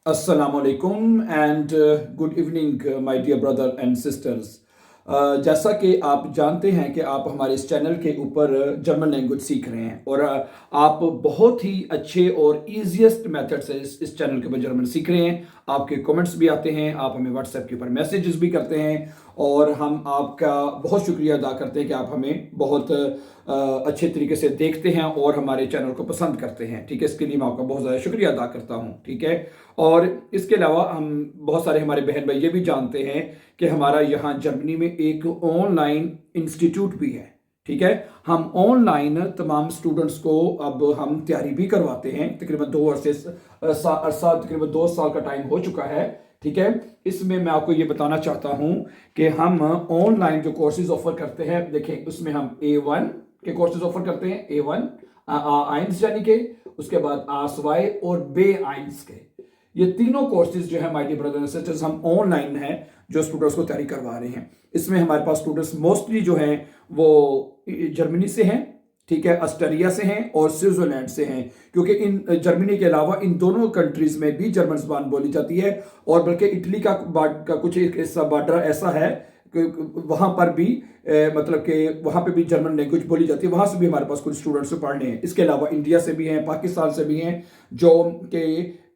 Assalamualaikum and good evening my dear brother and sisters। जैसा कि आप जानते हैं कि आप हमारे इस चैनल के ऊपर जर्मन लैंग्वेज सीख रहे हैं और आप बहुत ही अच्छे और ईजीएस्ट मेथड से इस चैनल के ऊपर जर्मन सीख रहे हैं। आपके कमेंट्स भी आते हैं, आप हमें व्हाट्सएप के ऊपर मैसेजेस भी करते हैं और हम आपका बहुत शुक्रिया अदा करते हैं कि आप हमें बहुत अच्छे तरीके से देखते हैं और हमारे चैनल को पसंद करते हैं। ठीक है, इसके लिए मैं आपका बहुत ज़्यादा शुक्रिया अदा करता हूँ। ठीक है, और इसके अलावा हम बहुत सारे हमारे बहन भाई ये भी जानते हैं कि हमारा यहाँ जर्मनी में एक ऑनलाइन इंस्टीट्यूट भी है। ठीक है, हम ऑनलाइन तमाम स्टूडेंट्स को अब हम तैयारी भी करवाते हैं। तकरीबन 2 साल का टाइम हो चुका है। ठीक है, इसमें मैं आपको ये बताना चाहता हूँ कि हम ऑनलाइन जो कोर्सेज ऑफर करते हैं, देखें उसमें हम A1 के कोर्सेज ऑफर करते हैं। A1 आइंस यानी के, उसके बाद आसवाई और बे आइंस के, ये तीनों कोर्सेज जो है my dear brother and sisters हम ऑनलाइन हैं जो स्टूडेंट्स को तैयारी करवा रहे हैं। इसमें हमारे पास स्टूडेंट्स मोस्टली जो हैं वो जर्मनी से हैं, ठीक है, ऑस्ट्रिया से हैं और स्विट्जरलैंड से हैं, क्योंकि इन जर्मनी के अलावा इन दोनों कंट्रीज में भी जर्मन ज़बान बोली जाती है और बल्कि इटली का कुछ एक हिस्सा बॉर्डर ऐसा है वहाँ पर भी मतलब कि वहाँ पे भी जर्मन लैंग्वेज बोली जाती है। वहाँ से भी हमारे पास कुछ स्टूडेंट्स पढ़ने हैं। इसके अलावा इंडिया से भी हैं, पाकिस्तान से भी हैं जो कि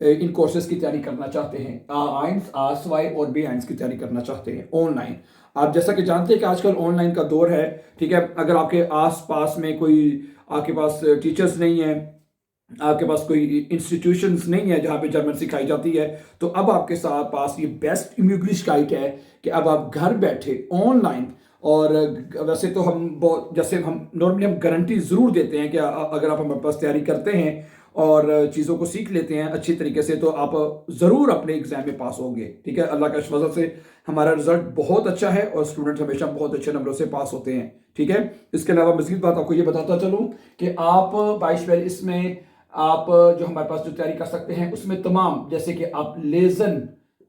इन कोर्सेज की तैयारी करना चाहते हैं। आइंस आसवाई और बी आइंस की तैयारी करना चाहते हैं ऑनलाइन। आप जैसा कि जानते हैं कि आजकल ऑनलाइन का दौर है। ठीक है, अगर आपके आस पास में कोई आपके पास टीचर्स नहीं है, आपके पास कोई इंस्टीट्यूशंस नहीं है जहाँ पे जर्मन सिखाई जाती है, तो अब आपके साथ पास ये बेस्ट इंग्लिश गाइड है कि अब आप घर बैठे ऑनलाइन, और वैसे तो हम बहुत जैसे हम नॉर्मली हम गारंटी ज़रूर देते हैं कि अगर आप हमारे पास तैयारी करते हैं और चीज़ों को सीख लेते हैं अच्छी तरीके से तो आप ज़रूर अपने एग्ज़ाम में पास होंगे। ठीक है, अल्लाह का फजल से हमारा रिजल्ट बहुत अच्छा है और स्टूडेंट हमेशा बहुत अच्छे नंबरों से पास होते हैं। ठीक है, इसके अलावा मज़ीद बात आपको ये बताता चलूँ कि आप बाइशवेल इसमें आप जो हमारे पास जो तैयारी कर सकते हैं उसमें तमाम, जैसे कि आप लेजन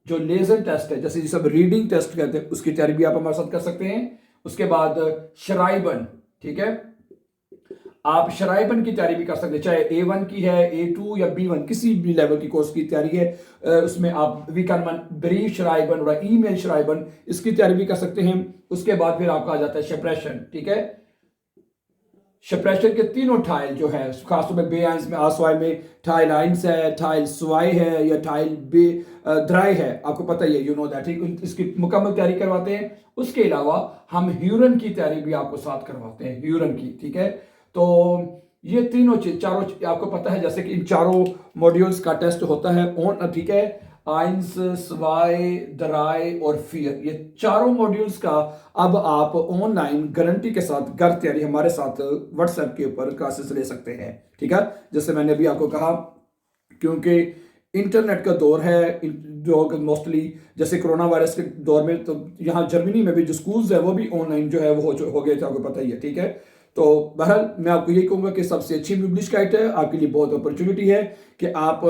टेस्ट है, जैसे जिसे रीडिंग टेस्ट कहते हैं, उसकी तैयारी भी आप हमारे साथ कर सकते हैं। उसके बाद शराइबन, ठीक है, आप शराइबन की तैयारी भी कर सकते हैं, चाहे A1 की है, A2 या B1 किसी भी लेवल की कोर्स की तैयारी है। उसमें आप वी कैन ब्रीफ शराइबन और ईमेल शराइबन, इसकी तैयारी भी कर सकते हैं। उसके बाद फिर आपका आ जाता है शप्रेशन। ठीक है, शप्रेशन के तीनों टाइल जो है, खासतौर पर बे आइंस में आसवाई में टाइल आइंस है, टाइल स्वाई है या टाइल बे द्राई है, आपको पता ही है, यू नो दैट। ठीक, इसकी मुकम्मल तैयारी करवाते हैं। उसके अलावा हम ह्यूरन की तैयारी भी आपको साथ करवाते हैं, ह्यूरन की। ठीक है, तो ये तीनों चीज चारों आपको पता है, जैसे कि इन चारों मॉड्यूल्स का टेस्ट होता है ऑन, ठीक है, आइंस स्वाई द्राई और फियर, ये चारों मॉड्यूल्स का अब आप ऑनलाइन गारंटी के साथ घर तैयारी हमारे साथ व्हाट्सएप के ऊपर क्लासेस ले सकते हैं। ठीक है, जैसे मैंने अभी आपको कहा, क्योंकि इंटरनेट का दौर है, जो मोस्टली जैसे कोरोना वायरस के दौर में, तो यहाँ जर्मनी में भी जो स्कूल्स है वो भी ऑनलाइन जो है वो हो गए थे, आपको पता ही है। ठीक है, तो बहरहाल मैं आपको यही कहूँगा कि सबसे अच्छी इंग्लिश गाइड है, आपके लिए बहुत अपॉर्चुनिटी है कि आप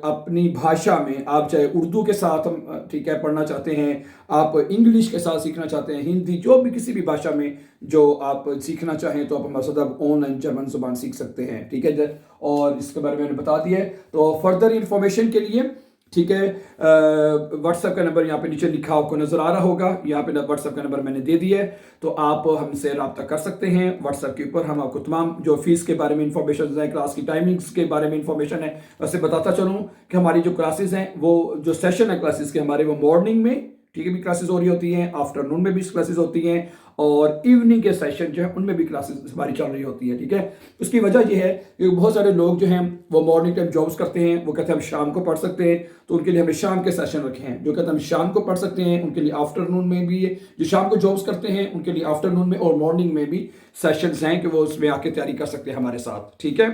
अपनी भाषा में, आप चाहे उर्दू के साथ ठीक है पढ़ना चाहते हैं, आप इंग्लिश के साथ सीखना चाहते हैं, हिंदी, जो भी किसी भी भाषा में जो आप सीखना चाहें, तो आप हमारे साथ आप ऑनलाइन जर्मन ज़ुबान सीख सकते हैं। ठीक है, और इसके बारे में मैंने बता दिया है। तो फर्दर इंफॉर्मेशन के लिए, ठीक है, व्हाट्सएप का नंबर यहाँ पे नीचे लिखा आपको नजर आ रहा होगा, यहाँ पे व्हाट्सएप का नंबर मैंने दे दिया है, तो आप हमसे रब्ता कर सकते हैं व्हाट्सएप के ऊपर। हम आपको तमाम जो फीस के बारे में इंफॉर्मेशन है, क्लास की टाइमिंग्स के बारे में इंफॉर्मेशन है, वैसे बताता चलूँ कि हमारी जो क्लासेस हैं, वो जो सेशन है क्लासेस के हमारे, वो मॉर्निंग में, ठीक है, भी क्लासेस हो रही होती हैं, आफ्टरनून में भी क्लासेस होती हैं, और इवनिंग के सेशन जो है उनमें भी क्लासेस हमारी चल रही होती है। ठीक है, उसकी वजह यह है कि बहुत सारे लोग जो हैं वो मॉर्निंग टाइम जॉब्स करते हैं, वो कहते हैं हम शाम को पढ़ सकते हैं, तो उनके लिए हमने शाम के सेशन रखे हैं। जो कहते हैं हम शाम को पढ़ सकते हैं, उनके लिए आफ्टरनून में भी, जो शाम को जॉब्स करते हैं उनके लिए आफ्टरनून में और मॉर्निंग में भी सेशंस हैं कि वो उसमें आके तैयारी कर सकते हैं हमारे साथ। ठीक है,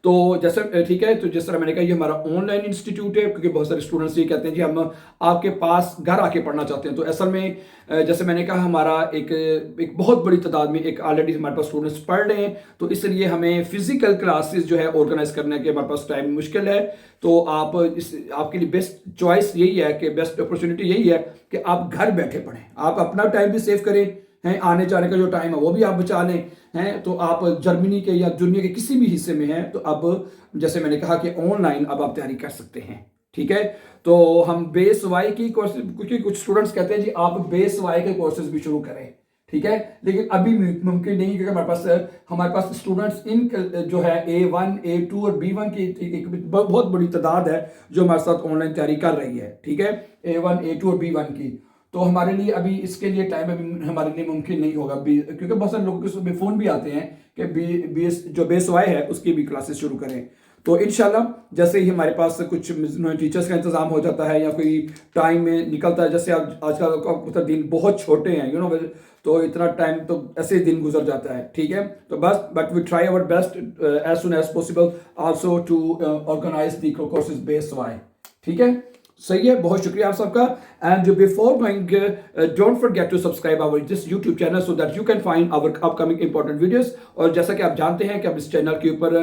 तो जैसे ठीक है, तो जिस तरह मैंने कहा ये हमारा ऑनलाइन इंस्टीट्यूट है, क्योंकि बहुत सारे स्टूडेंट्स ये कहते हैं कि हम आपके पास घर आके पढ़ना चाहते हैं। तो असल में जैसे मैंने कहा, हमारा एक बहुत बड़ी तादाद में एक ऑलरेडी हमारे पास स्टूडेंट्स पढ़ रहे हैं, तो इसलिए हमें फिजिकल क्लासेस जो है ऑर्गेनाइज करने के हमारे पास टाइम मुश्किल है। तो आपके लिए बेस्ट चॉइस यही है कि बेस्ट अपॉर्चुनिटी यही है कि आप घर बैठे पढ़ें, आप अपना टाइम भी सेव करें हैं, आने जाने का जो टाइम है वो भी आप बचा लें हैं। तो आप जर्मनी के या दुनिया के किसी भी हिस्से में हैं, तो अब जैसे मैंने कहा कि ऑनलाइन अब आप तैयारी कर सकते हैं। ठीक है। तो हम बेस वाई की कोर्सेज, क्योंकि कुछ स्टूडेंट्स कहते हैं जी आप बेस वाई के कोर्सेज भी शुरू करें, ठीक है, लेकिन अभी मुमकिन नहीं, क्योंकि हमारे पास स्टूडेंट्स इन जो है A1 A2 और B1 की एक बहुत बड़ी तादाद है जो हमारे साथ ऑनलाइन तैयारी कर रही है, ठीक है, A1 A2 और B1 की। तो हमारे लिए अभी इसके लिए टाइम अभी हमारे लिए मुमकिन नहीं होगा, क्योंकि बहुत सारे लोगों के फ़ोन भी आते हैं कि BS जो बेस वाई है उसकी भी क्लासेस शुरू करें। तो इंशाल्लाह जैसे ही हमारे पास कुछ टीचर्स का इंतज़ाम हो जाता है या कोई टाइम में निकलता है, जैसे आजकल मतलब दिन बहुत छोटे हैं तो इतना टाइम तो ऐसे दिन गुजर जाता है, ठीक है। तो बस but we try our best as soon as possible also to organise the courses base wise, ठीक है। सही है, बहुत शुक्रिया आप सबका। And before going don't forget to subscribe our this YouTube channel so that you can find our upcoming important videos. और जैसा कि आप जानते हैं कि अब इस चैनल के ऊपर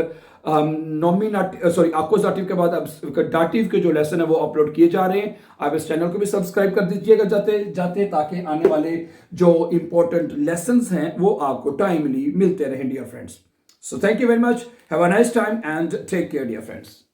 अक्कुज़ाटिव के बाद अब डाटिव के जो लेसन है वो अपलोड किए जा रहे हैं। आप इस चैनल को भी सब्सक्राइब कर दीजिएगा जाते जाते, ताकि आने वाले जो इंपॉर्टेंट लेसन्स हैं वो आपको टाइमली मिलते रहें dear friends. So thank you very much, have a nice time and take care dear friends.